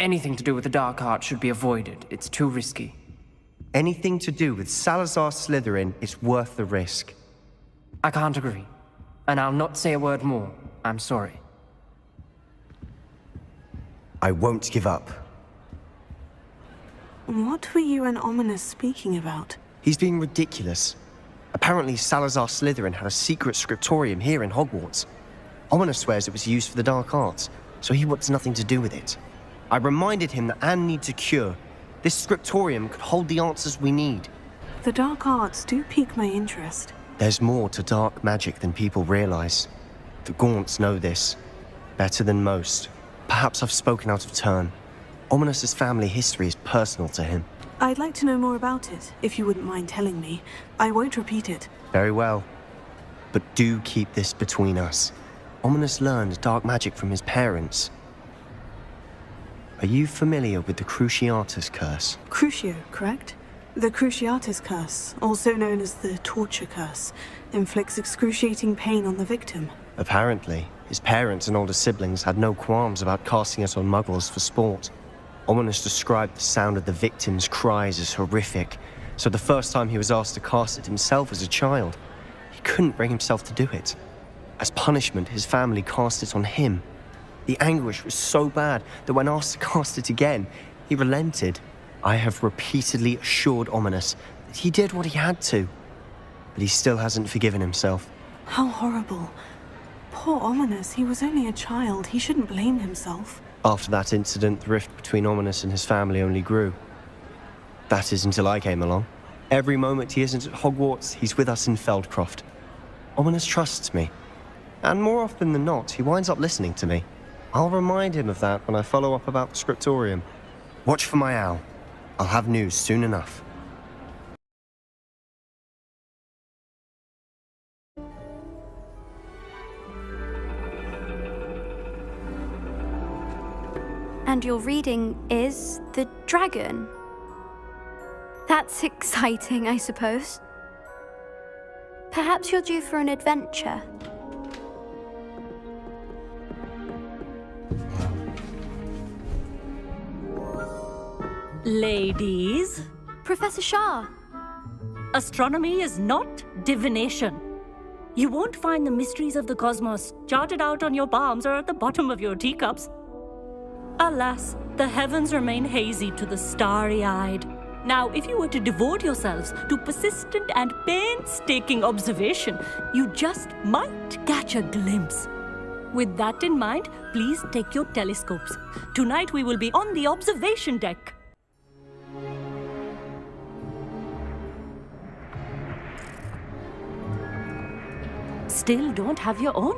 Anything to do with the dark art should be avoided. It's too risky. Anything to do with Salazar Slytherin is worth the risk. I can't agree. And I'll not say a word more. I'm sorry. I won't give up. What were you and Ominis speaking about? He's being ridiculous. Apparently Salazar Slytherin had a secret scriptorium here in Hogwarts. Ominis swears it was used for the dark arts, so he wants nothing to do with it. I reminded him that Anne needs a cure. This scriptorium could hold the answers we need. The dark arts do pique my interest. There's more to dark magic than people realize. The Gaunts know this. Better than most. Perhaps I've spoken out of turn. Ominis' family history is personal to him. I'd like to know more about it, if you wouldn't mind telling me. I won't repeat it. Very well. But do keep this between us. Ominis learned dark magic from his parents. Are you familiar with the Cruciatus Curse? Crucio, correct? The Cruciatus Curse, also known as the Torture Curse, inflicts excruciating pain on the victim. Apparently, his parents and older siblings had no qualms about casting it on muggles for sport. Ominis described the sound of the victim's cries as horrific, so the first time he was asked to cast it himself as a child, he couldn't bring himself to do it. As punishment, his family cast it on him. The anguish was so bad that when asked to cast it again, he relented. I have repeatedly assured Ominis that he did what he had to, but he still hasn't forgiven himself. How horrible. Poor Ominis, he was only a child. He shouldn't blame himself. After that incident, the rift between Ominis and his family only grew. That is until I came along. Every moment he isn't at Hogwarts, he's with us in Feldcroft. Ominis trusts me. And more often than not, he winds up listening to me. I'll remind him of that when I follow up about the scriptorium. Watch for my owl. I'll have news soon enough. And your reading is The Dragon. That's exciting, I suppose. Perhaps you're due for an adventure. Ladies, Professor Shah. astronomy is not divination. You won't find the mysteries of the cosmos charted out on your palms or at the bottom of your teacups. Alas, the heavens remain hazy to the starry-eyed. Now, if you were to devote yourselves to persistent and painstaking observation, you just might catch a glimpse. With that in mind, please take your telescopes. Tonight we will be on the observation deck. Still don't have your own?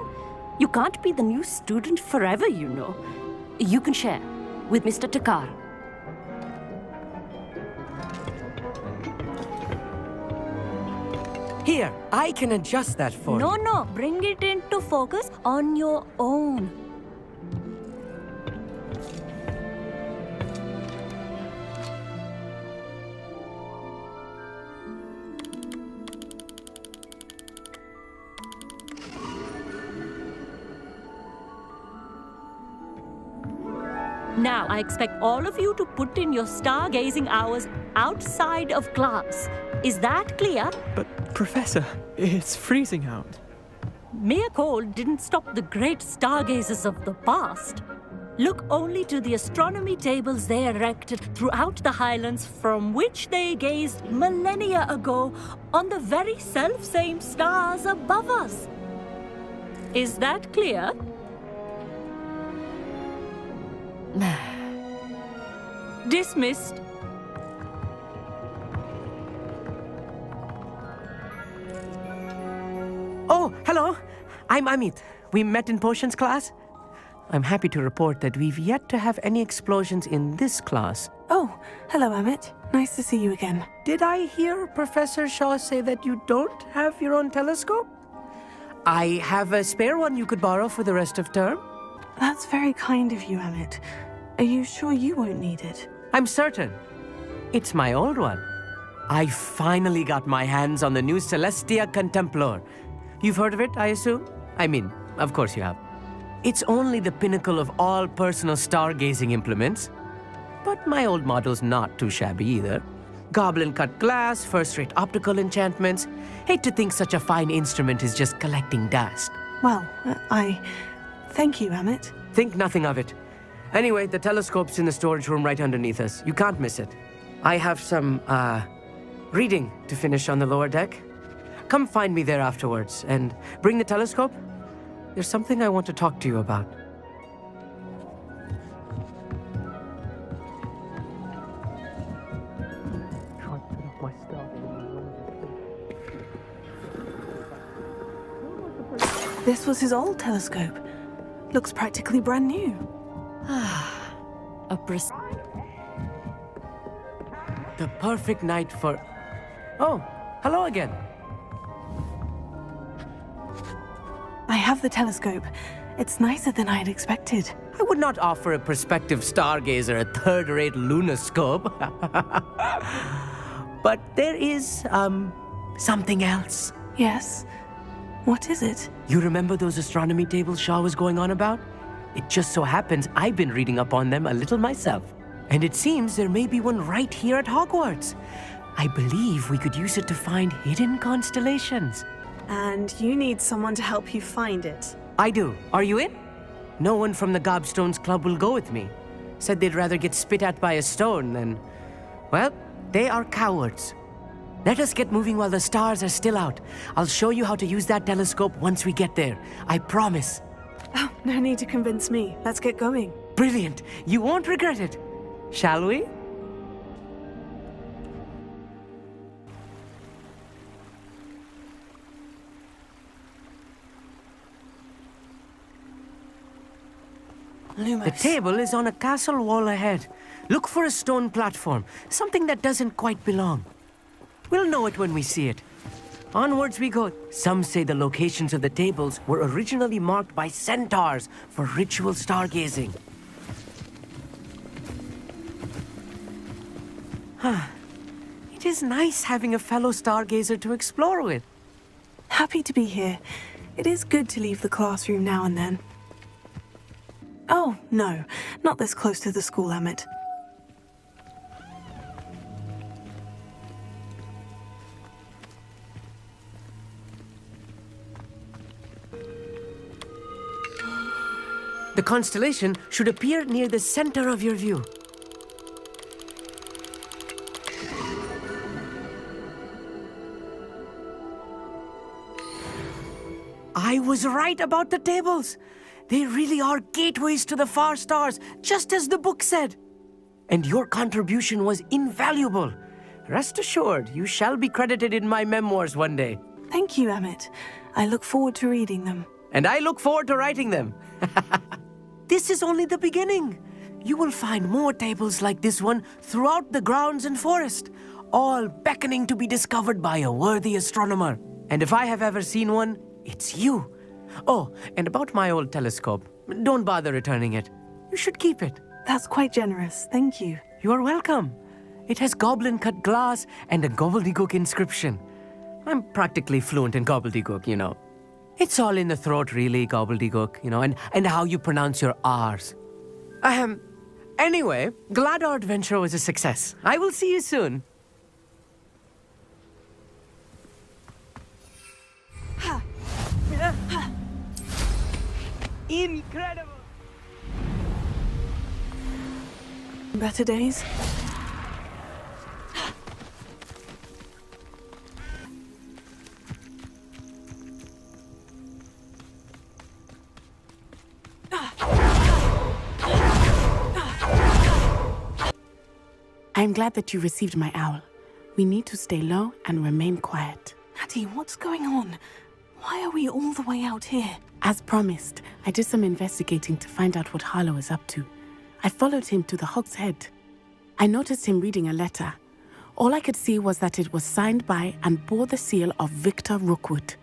You can't be the new student forever, you know. You can share with Mr. Takar. Here, I can adjust that for you. No, bring it into focus on your own. Now, I expect all of you to put in your stargazing hours outside of class. Is that clear? But, Professor, it's freezing out. Mere cold didn't stop the great stargazers of the past. Look only to the astronomy tables they erected throughout the Highlands from which they gazed millennia ago on the very self-same stars above us. Is that clear? Dismissed. Oh, hello. I'm Amit. We met in potions class. I'm happy to report that we've yet to have any explosions in this class. Oh, hello, Amit. Nice to see you again. Did I hear Professor Shaw say that you don't have your own telescope? I have a spare one you could borrow for the rest of term. That's very kind of you, Amit. Are you sure you won't need it? I'm certain. It's my old one. I finally got my hands on the new Celestia Contemplar. You've heard of it, I assume? I mean, of course you have. It's only the pinnacle of all personal stargazing implements. but my old model's not too shabby either. Goblin-cut glass, first-rate optical enchantments. Hate to think such a fine instrument is just collecting dust. Well, thank you, Amit. Think nothing of it. Anyway, the telescope's in the storage room right underneath us. You can't miss it. I have some, reading to finish on the lower deck. Come find me there afterwards, and bring the telescope. There's something I want to talk to you about. This was his old telescope. Looks practically brand new. The perfect night for... Oh, hello again. I have the telescope. It's nicer than I had expected. I would not offer a prospective stargazer a third-rate lunoscope. But there is, something else. Yes? What is it? You remember those astronomy tables Shaw was going on about? It just so happens I've been reading up on them a little myself. And it seems there may be one right here at Hogwarts. I believe we could use it to find hidden constellations. And you need someone to help you find it. I do. Are you in? No one from the Gobstones Club will go with me. Said they'd rather get spit at by a stone than... Well, they are cowards. Let us get moving while the stars are still out. I'll show you how to use that telescope once we get there. I promise. Oh, no need to convince me. Let's get going. Brilliant. You won't regret it. Shall we? Lumos. The table is on a castle wall ahead. Look for a stone platform, something that doesn't quite belong. We'll know it when we see it. Onwards we go. Some say the locations of the tables were originally marked by centaurs for ritual stargazing. It is nice having a fellow stargazer to explore with. Happy to be here. It is good to leave the classroom now and then. Oh, no. Not this close to the school, Amit. The constellation should appear near the center of your view. I was right about the tables. They really are gateways to the far stars, just as the book said. And your contribution was invaluable. Rest assured, you shall be credited in my memoirs one day. Thank you, Amit. I look forward to reading them. And I look forward to writing them. This is only the beginning. You will find more tables like this one throughout the grounds and forest, all beckoning to be discovered by a worthy astronomer. And if I have ever seen one, it's you. Oh, and about my old telescope, don't bother returning it. You should keep it. That's quite generous. Thank you. You are welcome. It has goblin-cut glass and a gobbledygook inscription. I'm practically fluent in gobbledygook, you know. It's all in the throat, really, gobbledygook, you know, and how you pronounce your R's. Anyway, glad our adventure was a success. I will see you soon. Incredible! Better days? I'm glad that you received my owl. We need to stay low and remain quiet. Natty, what's going on? Why are we all the way out here? As promised, I did some investigating to find out what Harlow is up to. I followed him to the Hog's Head. I noticed him reading a letter. All I could see was that it was signed by and bore the seal of Victor Rookwood.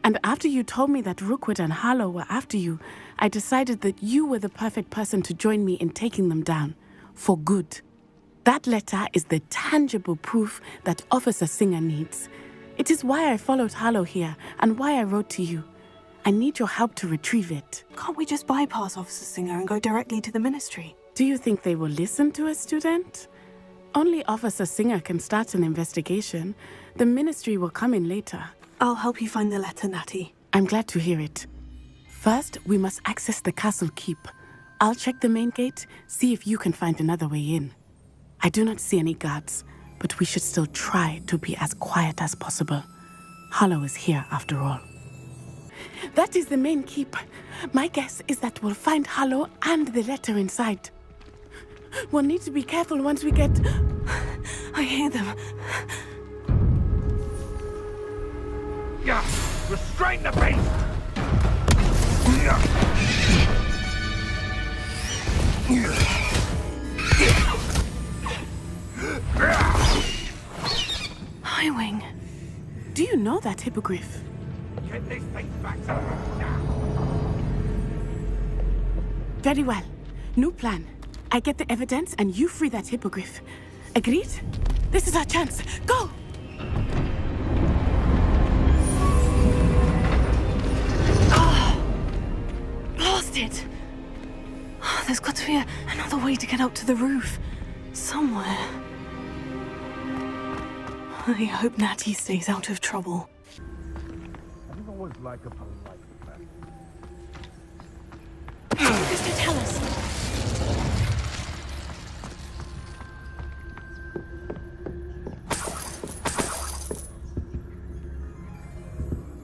And after you told me that Rookwood and Harlow were after you, I decided that you were the perfect person to join me in taking them down. For good. That letter is the tangible proof that Officer Singer needs. It is why I followed Harlow here and why I wrote to you. I need your help to retrieve it. Can't we just bypass Officer Singer and go directly to the Ministry? Do you think they will listen to a student? Only Officer Singer can start an investigation. The ministry will come in later. I'll help you find the letter, Natty. I'm glad to hear it. First, we must access the castle keep. I'll check the main gate, see if you can find another way in. I do not see any guards, but we should still try to be as quiet as possible. Harlow is here, after all. That is the main keep. My guess is that we'll find Harlow and the letter inside. We'll need to be careful once we get... I hear them. Yeah, restrain the beast! Highwing. Do you know that hippogriff? Get these things back to now. Very well. New plan. I get the evidence and you free that hippogriff. Agreed? This is our chance. Go! Blasted! There's got to be another way to get up to the roof. Somewhere. I hope Natty stays out of trouble. I've always liked a polite man. Mr. Tell us.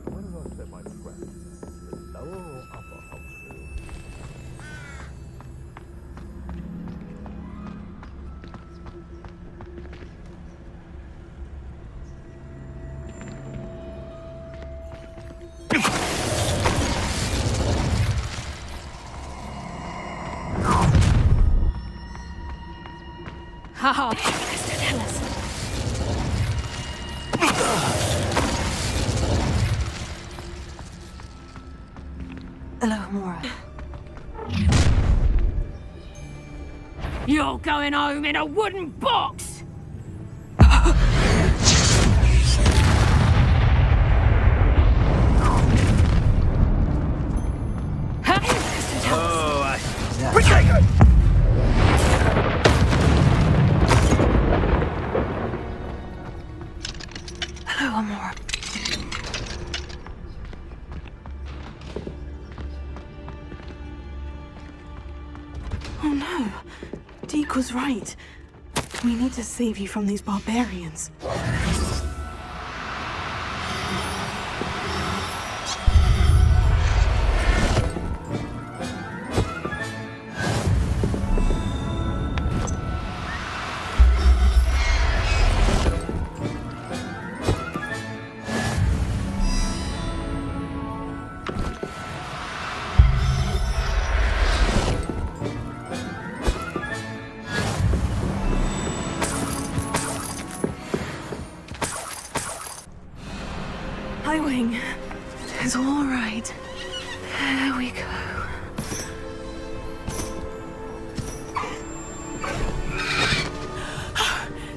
Where did I set my trap? The lower or upper Hogsfield? Haha. Mr. Tell us. Hello, Mora. You're going home in a wooden box! Hello, Amora. Oh no. Deke was right. We need to save you from these barbarians. Highwing. It's all right. There we go.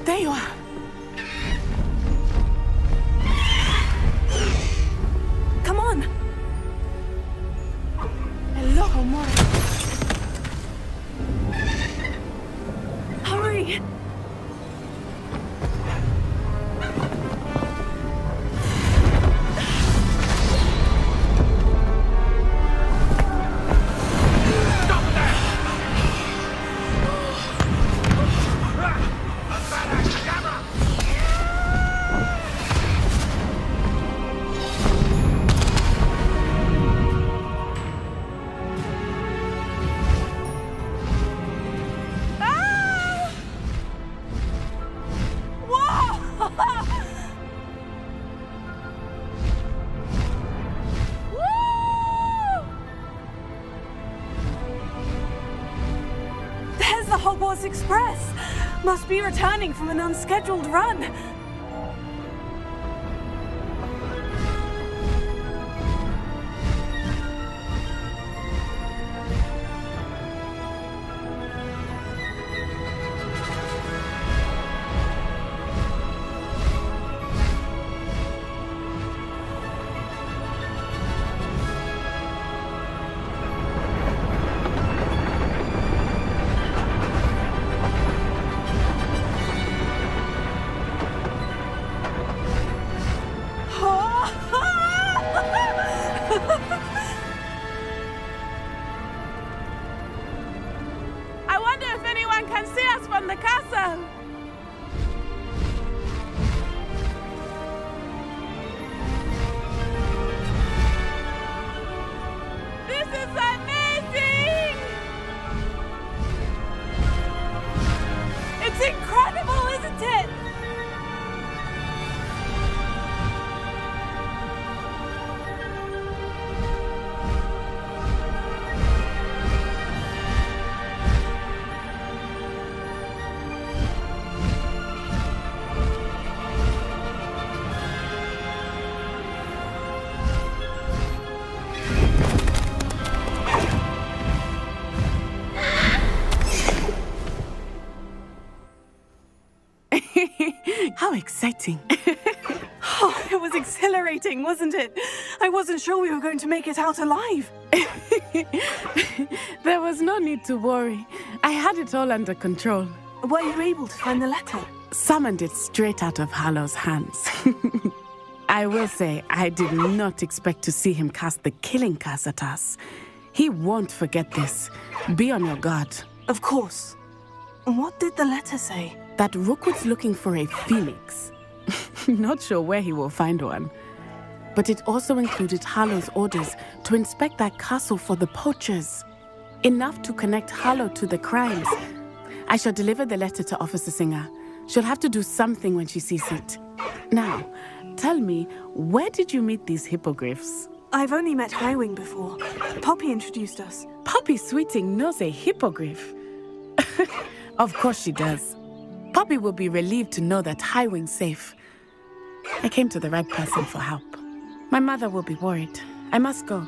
There you are. Come on. Hello, Amora. Hurry. There's the Hogwarts Express. Must be returning from an unscheduled run. on the castle! This is amazing! It's incredible, isn't it? How exciting. Oh, it was exhilarating, wasn't it? I wasn't sure we were going to make it out alive. There was no need to worry. I had it all under control. Were you able to find the letter? Summoned it straight out of Harlow's hands. I will say, I did not expect to see him cast the killing curse at us. He won't forget this. Be on your guard. Of course. What did the letter say? That Rookwood's looking for a phoenix. Not sure where he will find one. But it also included Harlow's orders to inspect that castle for the poachers. Enough to connect Harlow to the crimes. I shall deliver the letter to Officer Singer. She'll have to do something when she sees it. Now, tell me, where did you meet these hippogriffs? I've only met Highwing before. Poppy introduced us. Poppy Sweeting knows a hippogriff. Of course she does. Poppy will be relieved to know that Highwing's safe. I came to the right person for help. My mother will be worried. I must go.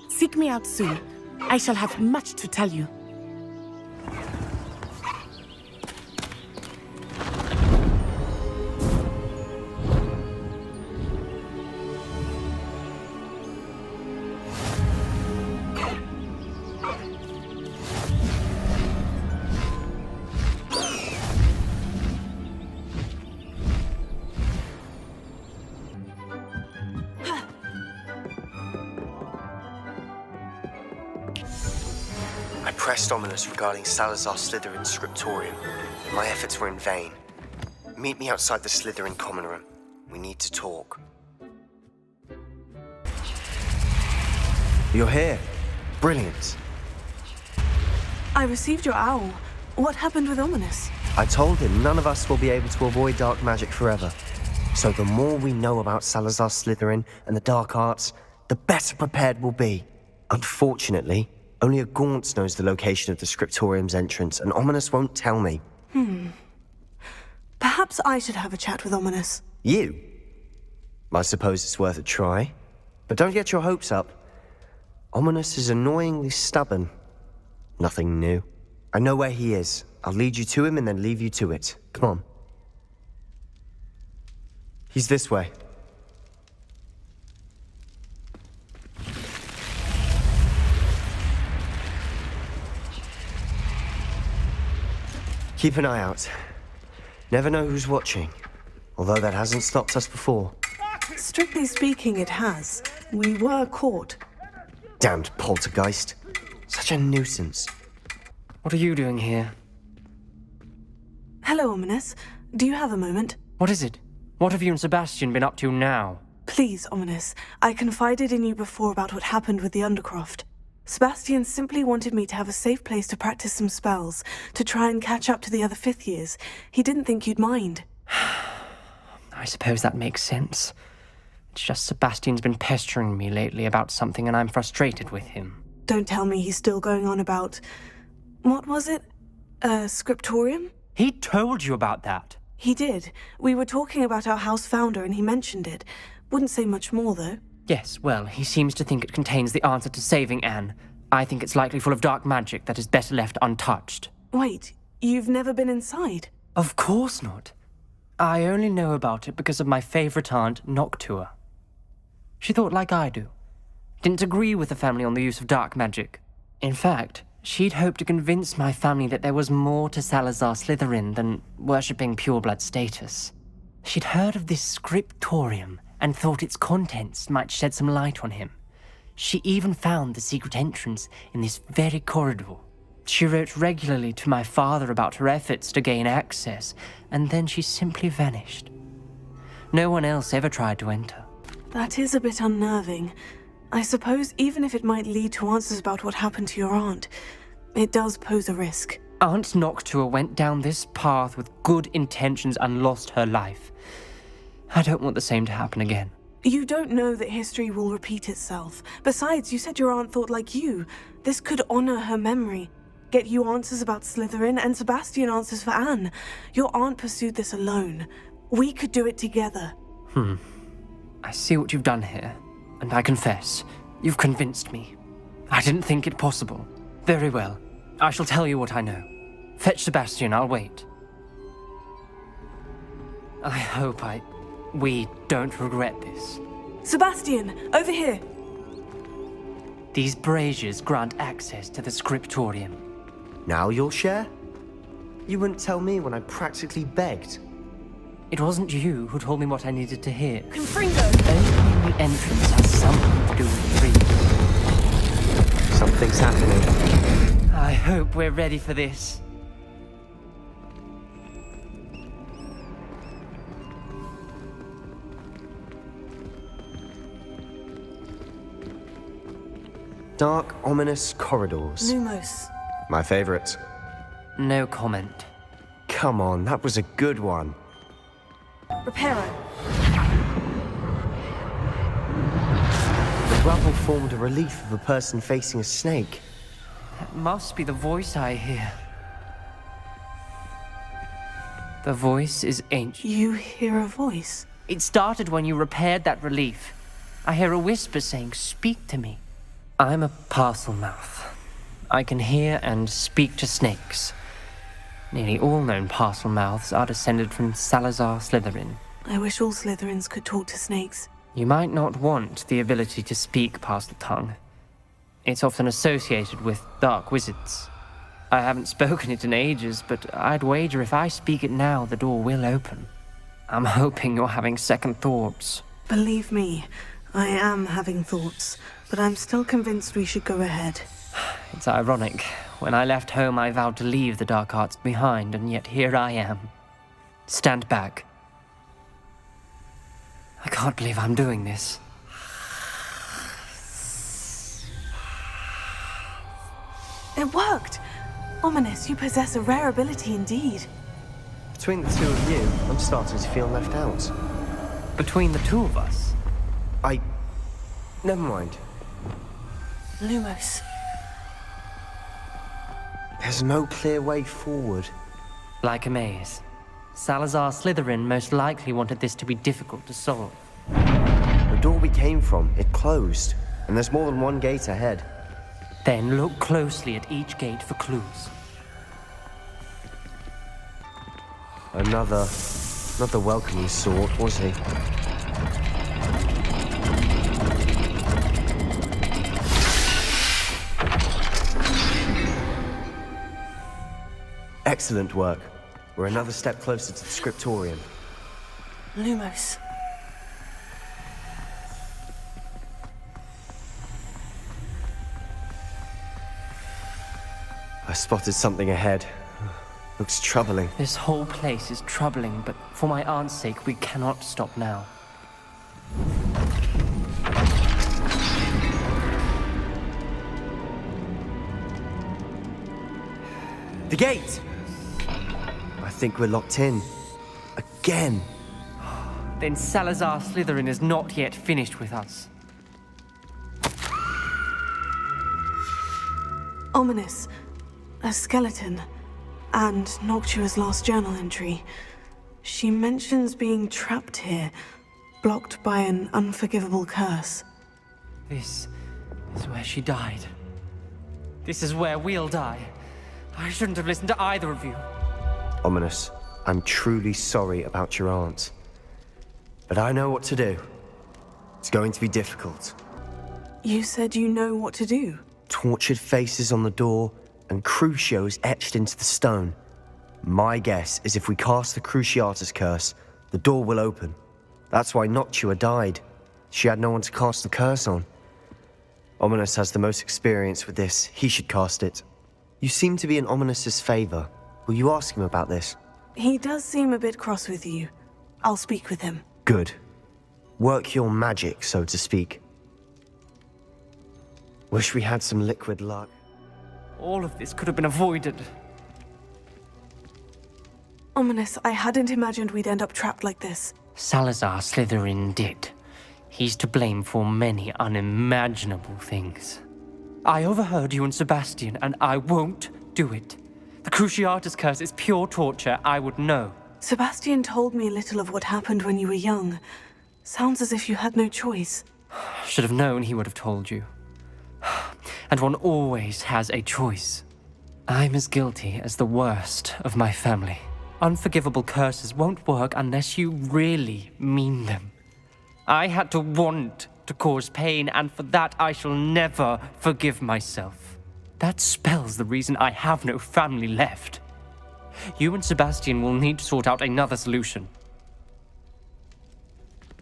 Seek me out soon. I shall have much to tell you. I pressed Ominis regarding Salazar Slytherin's scriptorium, but my efforts were in vain. Meet me outside the Slytherin common room. We need to talk. You're here. Brilliant. I received your owl. What happened with Ominis? I told him none of us will be able to avoid dark magic forever. So the more we know about Salazar Slytherin and the dark arts, the better prepared we'll be. Unfortunately, only a Gaunt knows the location of the scriptorium's entrance, and Ominis won't tell me. Perhaps I should have a chat with Ominis. You? I suppose it's worth a try. But don't get your hopes up. Ominis is annoyingly stubborn. Nothing new. I know where he is. I'll lead you to him and then leave you to it. Come on. He's this way. Keep an eye out. Never know who's watching. Although that hasn't stopped us before. Strictly speaking, it has. We were caught. Damned poltergeist. Such a nuisance. What are you doing here? Hello, Ominis. Do you have a moment? What is it? What have you and Sebastian been up to now? Please, Ominis. I confided in you before about what happened with the Undercroft. Sebastian simply wanted me to have a safe place to practice some spells, to try and catch up to the other fifth years. He didn't think you'd mind. I suppose that makes sense. It's just Sebastian's been pestering me lately about something and I'm frustrated with him. Don't tell me he's still going on about... What was it? Scriptorium? He told you about that? He did. We were talking about our house founder and he mentioned it. Wouldn't say much more, though. Yes, well, he seems to think it contains the answer to saving Anne. I think it's likely full of dark magic that is better left untouched. Wait, you've never been inside? Of course not. I only know about it because of my favorite aunt, Noctua. She thought like I do. Didn't agree with the family on the use of dark magic. In fact, she'd hoped to convince my family that there was more to Salazar Slytherin than worshipping pureblood status. She'd heard of this scriptorium and thought its contents might shed some light on him. She even found the secret entrance in this very corridor. She wrote regularly to my father about her efforts to gain access, and then she simply vanished. No one else ever tried to enter. That is a bit unnerving. I suppose even if it might lead to answers about what happened to your aunt, it does pose a risk. Aunt Noctua went down this path with good intentions and lost her life. I don't want the same to happen again. You don't know that history will repeat itself. Besides, you said your aunt thought like you. This could honor her memory. Get you answers about Slytherin and Sebastian answers for Anne. Your aunt pursued this alone. We could do it together. I see what you've done here, and I confess, you've convinced me. I didn't think it possible. Very well. I shall tell you what I know. Fetch Sebastian, I'll wait. I hope we don't regret this. Sebastian, over here! These braziers grant access to the scriptorium. Now you'll share? You wouldn't tell me when I practically begged. It wasn't you who told me what I needed to hear. Confringo! Opening the entrance has something to do with freedom. Something's happening. I hope we're ready for this. Dark, ominous corridors. Lumos. My favorite. No comment. Come on, that was a good one. Reparo. The rubble formed a relief of a person facing a snake. That must be the voice I hear. The voice is ancient. You hear a voice? It started when you repaired that relief. I hear a whisper saying, "Speak to me." I'm a parcel mouth. I can hear and speak to snakes. Nearly all known parcel mouths are descended from Salazar Slytherin. I wish all Slytherins could talk to snakes. You might not want the ability to speak parcel tongue. It's often associated with dark wizards. I haven't spoken it in ages, but I'd wager if I speak it now, the door will open. I'm hoping you're having second thoughts. Believe me, I am having thoughts, but I'm still convinced we should go ahead. It's ironic. When I left home, I vowed to leave the dark arts behind, and yet here I am. Stand back. I can't believe I'm doing this. It worked! Ominis, you possess a rare ability indeed. Between the two of you, I'm starting to feel left out. Between the two of us? Never mind. Lumos. There's no clear way forward. Like a maze. Salazar Slytherin most likely wanted this to be difficult to solve. The door we came from, it closed. And there's more than one gate ahead. Then look closely at each gate for clues. Another welcoming sort, was he? Excellent work. We're another step closer to the scriptorium. Lumos. I spotted something ahead. Looks troubling. This whole place is troubling, but for my aunt's sake, we cannot stop now. The gate! I think we're locked in. Again. Then Salazar Slytherin is not yet finished with us. Ominis. A skeleton. And Noctua's last journal entry. She mentions being trapped here, blocked by an unforgivable curse. This is where she died. This is where we'll die. I shouldn't have listened to either of you. Ominis, I'm truly sorry about your aunt. But I know what to do. It's going to be difficult. You said you know what to do. Tortured faces on the door, and Crucios etched into the stone. My guess is if we cast the Cruciatus curse, the door will open. That's why Noctua died. She had no one to cast the curse on. Ominis has the most experience with this. He should cast it. You seem to be in Ominis's favor. Will you ask him about this? He does seem a bit cross with you. I'll speak with him. Good. Work your magic, so to speak. Wish we had some liquid luck. All of this could have been avoided. Ominis, I hadn't imagined we'd end up trapped like this. Salazar Slytherin did. He's to blame for many unimaginable things. I overheard you and Sebastian, and I won't do it. The Cruciatus curse is pure torture, I would know. Sebastian told me a little of what happened when you were young. Sounds as if you had no choice. Should have known he would have told you. And one always has a choice. I'm as guilty as the worst of my family. Unforgivable curses won't work unless you really mean them. I had to want to cause pain, and for that I shall never forgive myself. That spell's the reason I have no family left. You and Sebastian will need to sort out another solution.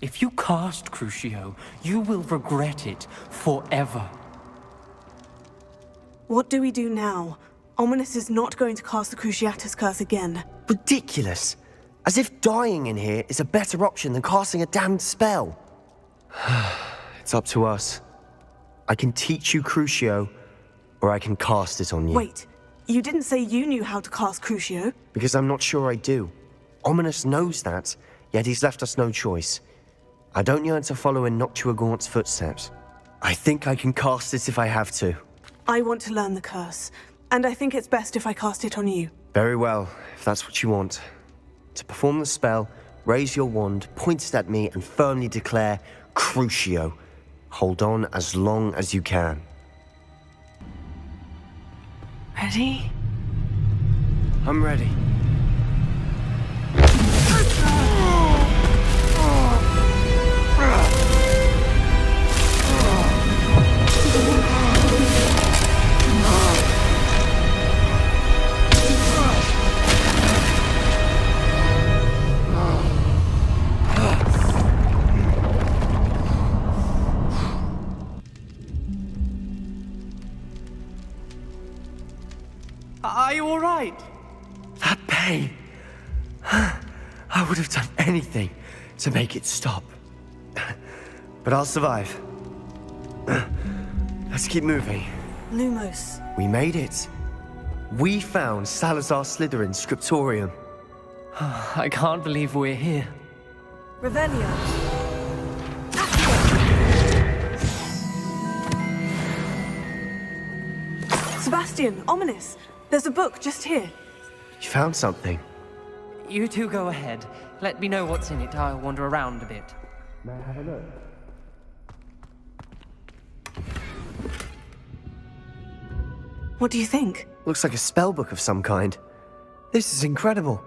If you cast Crucio, you will regret it forever. What do we do now? Ominis is not going to cast the Cruciatus curse again. Ridiculous! As if dying in here is a better option than casting a damned spell. It's up to us. I can teach you Crucio, or I can cast it on you. Wait, you didn't say you knew how to cast Crucio? Because I'm not sure I do. Ominis knows that, yet he's left us no choice. I don't yearn to follow in Noctua Gaunt's footsteps. I think I can cast it if I have to. I want to learn the curse, and I think it's best if I cast it on you. Very well, if that's what you want. To perform the spell, raise your wand, point it at me, and firmly declare Crucio. Hold on as long as you can. Ready? I'm ready. Are you all right? That pain. I would have done anything to make it stop. But I'll survive. Let's keep moving. Lumos. We made it. We found Salazar Slytherin's scriptorium. I can't believe we're here. Revelio. Sebastian, Ominis. There's a book just here. You found something. You two go ahead. Let me know what's in it. I'll wander around a bit. May I have a look? What do you think? Looks like a spell book of some kind. This is incredible.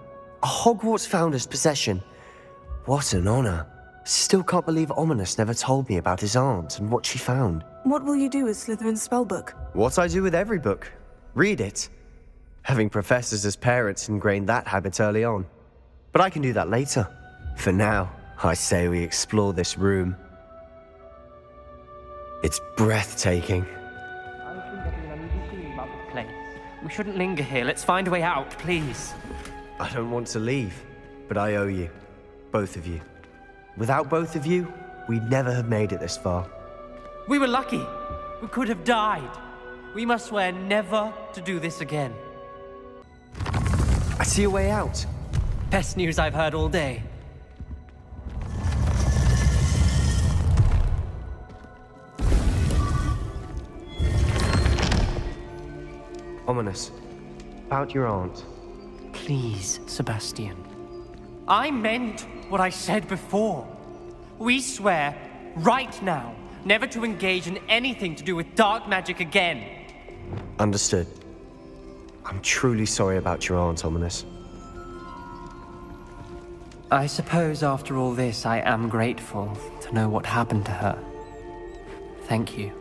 A Hogwarts founder's possession. What an honor. Still can't believe Ominis never told me about his aunt and what she found. What will you do with Slytherin's spellbook? What I do with every book. Read it. Having professors as parents ingrained that habit early on. But I can do that later. For now, I say we explore this room. It's breathtaking. I've been getting an uneasy feeling about this place. We shouldn't linger here. Let's find a way out, please. I don't want to leave, but I owe you. Both of you. Without both of you, we'd never have made it this far. We were lucky. We could have died. We must swear never to do this again. I see a way out. Best news I've heard all day. Ominis, about your aunt. Please, Sebastian. I meant what I said before. We swear, right now, never to engage in anything to do with dark magic again. Understood. I'm truly sorry about your aunt, Ominis. I suppose after all this, I am grateful to know what happened to her. Thank you.